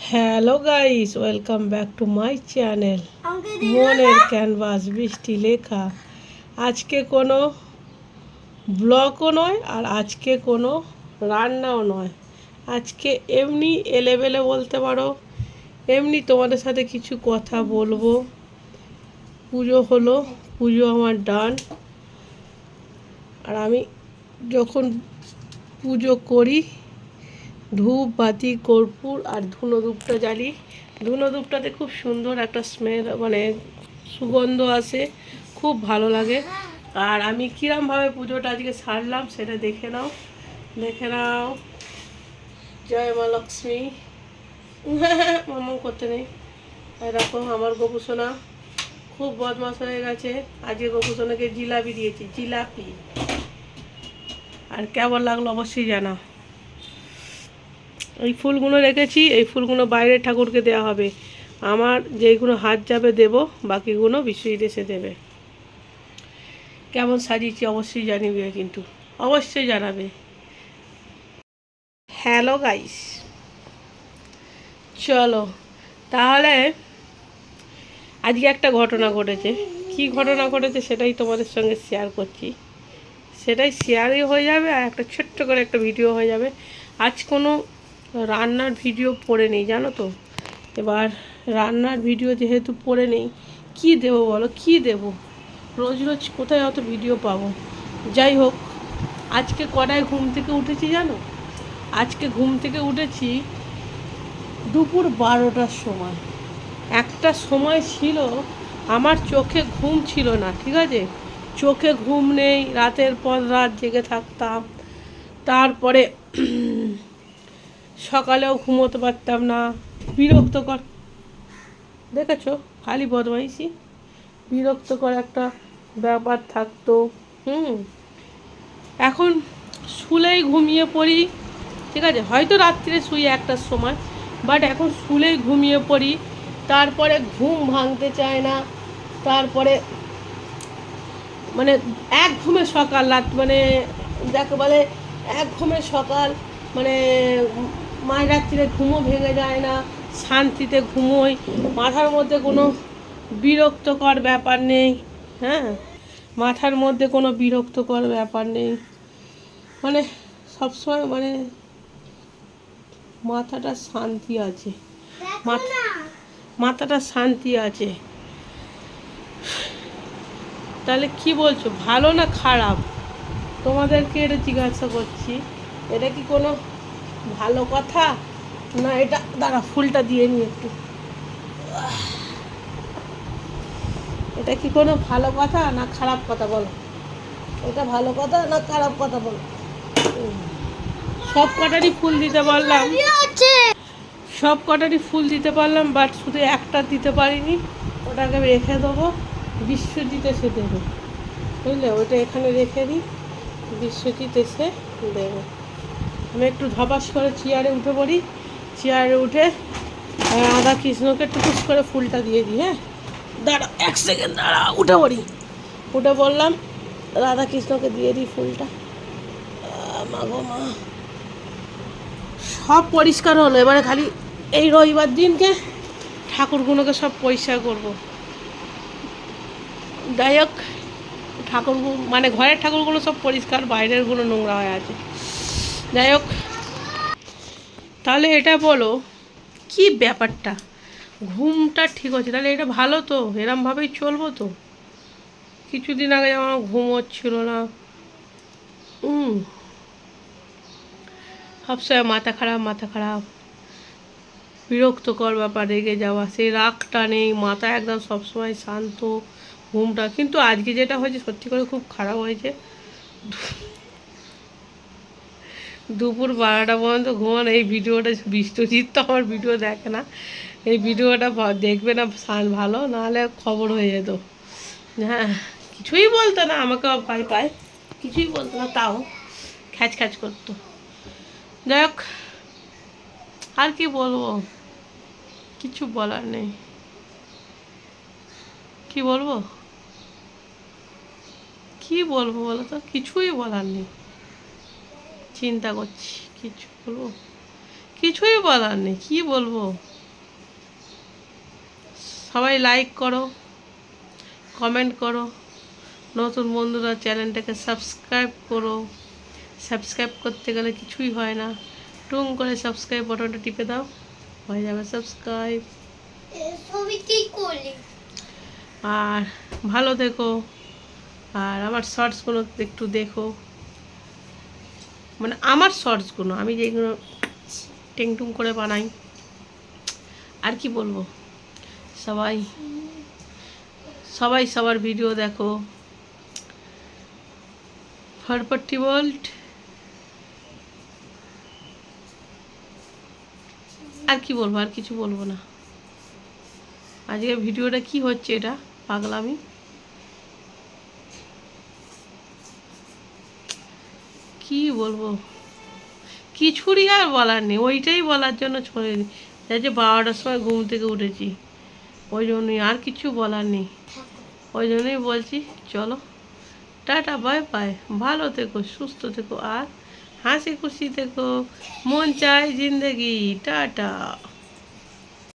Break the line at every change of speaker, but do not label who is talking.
Hello guys, welcome back to my channel মনের canvas বৃষ্টি লেখা। আজকে কোনো ব্লগও নয় আর আজকে কোনো রান্নাও নয়, আজকে এমনি এলেবেলে বলতে পারো, এমনি তোমাদের সাথে কিছু কথা বলবো। পুজো হলো, পুজো আমার ডান। আর আমি যখন পুজো করি ধূপ বাতি কর্পূর আর ধুনো ধূপটা জ্বালি। ধুনো ধূপটাতে খুব সুন্দর একটা স্মেল, মানে সুগন্ধ আসে, খুব ভালো লাগে। আর আমি কিরমভাবে পুজোটা আজকে সারলাম সেটা দেখে নাও, দেখে নাও। জয় মা লক্ষ্মী। মামা করতে নেই। এরকম আমার গোপুসোনা খুব বদমাশ হয়ে গেছে। আজকে গোপুসোনাকে জিলাপি দিয়েছি, জিলাপি। আর কেমন লাগলো অবশ্যই জানাও। এই ফুলগুলো রেখেছি, এই ফুলগুলো বাইরের ঠাকুরকে দেওয়া হবে। আমার যেইগুলো হাত যাবে দেব, বাকিগুলো বিশ্বজিৎ এসে দেবে। কেমন সাজিয়েছি অবশ্যই জানিবে, কিন্তু অবশ্যই জানাবে। হ্যালো গাইস, চলো তাহলে আজকে একটা ঘটনা ঘটেছে। কি ঘটনা ঘটেছে সেটাই তোমাদের সঙ্গে শেয়ার করছি। সেটাই শেয়ারই হয়ে যাবে আর একটা ছোট্ট করে একটা ভিডিও হয়ে যাবে। আজ কোনো রান্নার ভিডিও পড়ে নেই, জানো তো। এবার রান্নার ভিডিও যেহেতু পড়ে নেই, কি দেবো বলো, কি দেবো? রোজ রোজ কোথায় অত ভিডিও পাবো? যাই হোক, আজকে কটায় ঘুম থেকে উঠেছি জানো? আজকে ঘুম থেকে উঠেছি দুপুর 12টার সময়। একটা সময় ছিল আমার চোখে ঘুম ছিল না, ঠিক আছে? চোখে ঘুম নেই, রাতের পর রাত জেগে থাকতাম। তারপরে সকালেও ঘুমোতে পারতাম না, বিরক্তকর। দেখেছো, খালি বদমাইশি, বিরক্তকর একটা ব্যাপার থাকতো। এখন শুলেই ঘুমিয়ে পড়ি, ঠিক আছে? হয়তো রাত্রে শুই 1টার সময়, বাট এখন শুলেই ঘুমিয়ে পড়ি। তারপরে ঘুম ভাঙতে চায় না। তারপরে মানে এক ঘুমে সকাল, রাত মানে যাকে বলে এক ঘুমে সকাল, মানে মাঝরাত্রিরে ঘুমও ভেঙে যায় না, শান্তিতে ঘুমোই। মাথার মধ্যে কোনো বিরক্তকর ব্যাপার নেই। হ্যাঁ, মাথার মধ্যে কোনো বিরক্তকর ব্যাপার নেই, মানে সবসময় মানে মাথাটা শান্তি আছে, মাথাটা শান্তি আছে। তাহলে কি বলছো, ভালো না খারাপ? তোমাদেরকে এটা জিজ্ঞাসা করছি। এটা কি কোনো ভালো কথা না? এটা দাঁড়া, ফুলটা দিয়ে নি একটু। এটা কি কোনো ভালো কথা না খারাপ কথা বলো? এটা ভালো কথা না খারাপ কথা বলো? সব কটারই ফুল দিতে পারলাম, সব কটারই ফুল দিতে পারলাম, বাট শুধু একটা দিতে পারিনি। ওটাকে রেখে দেবো, বিশ্বজিৎ এসে দেবে, বুঝলে? ওটা এখানে রেখে দিই, বিশ্বজিৎ এসে দেবে। আমি একটু ধপাস করে চেয়ারে উঠে পড়ি, চেয়ারে উঠে রাধা কৃষ্ণকে টুকুস করে ফুলটা দিয়ে দিই। হ্যাঁ দাঁড়া, 1 সেকেন্ড দাঁড়া, উঠে পড়ি। উঠে বললাম, রাধা কৃষ্ণকে দিয়ে দিই ফুলটা। মা গো মা, সব পরিষ্কার হলো। এবারে খালি এই রবিবার দিনকে ঠাকুরগুলোকে সব পরিষ্কার করবো। যাই হোক, ঠাকুরগুলো মানে ঘরের ঠাকুরগুলো সব পরিষ্কার, বাইরেরগুলো নোংরা হয়ে আছে। যাই হোক, তাহলে এটা বলো কি ব্যাপারটা? ঘুমটা ঠিক আছে তাহলে এটা ভালো তো? এরমভাবেই চলবো তো? কিছুদিন আগে যেমন ঘুম হচ্ছিল না, সবসময় মাথা খারাপ, মাথা খারাপ, বিরক্তকর ব্যাপার, রেগে যাওয়া, সেই রাগটা নেই, মাথা একদম সবসময় শান্ত, ঘুমটা। কিন্তু আজকে যেটা হয়েছে সত্যি করে খুব খারাপ হয়েছে। দুপুর 12টা পর্যন্ত ঘুমানো। এই ভিডিওটা বিশ্বজিৎ তো আমার ভিডিও দেখে না, এই ভিডিওটা দেখবে না, ভালো নাহলে খবর হয়ে যেত। হ্যাঁ, কিছুই বলতো না আমাকে, ভয় পায়, কিছুই বলতো না, তাও খ্যাচ খ্যাচ করতো। যাই হোক, আর কি বলবো, কিছু বলার নেই। কি বলবো, কি বলবো বলো তো? কিছুই বলার নেই। চিন্তা করছি কিছু বলবো, কিছুই বলার নেই, কি বলবো? সবাই লাইক করো, কমেন্ট করো, নতুন বন্ধুরা চ্যানেলটাকে সাবস্ক্রাইব করো। সাবস্ক্রাইব করতে গেলে কিছুই হয় না, টুং করে সাবস্ক্রাইব বাটনটা টিপে দাও, হয়ে যাবে সাবস্ক্রাইব। আর ভালো থেকো, আর আমার শর্টসগুলো একটু দেখো, মানে আমার শর্টসগুলো আমি যেগুলো টেংটুং করে বানাই। আর কি বলবো, সবাই সবাই সবার ভিডিও দেখো। ফরপট্টি ওয়ার্ল্ড। আর কি বলবো, আর কিছু বলবো না। আজকে ভিডিওটা কি হচ্ছে, এটা পাগলামি। কি বলবো, কিছুরই আর বলার নেই, ওইটাই বলার জন্য ছড়ে দিই। যে 12টার সময় ঘুম থেকে উঠেছি, ওই জন্যই, আর কিছু বলার নেই। ওই জন্যই বলছি চলো টাটা বাই বাই, ভালো থেকো, সুস্থ থেকো, আর হাসি খুশি থেকো। মন চাই জিন্দেগি। টাটা।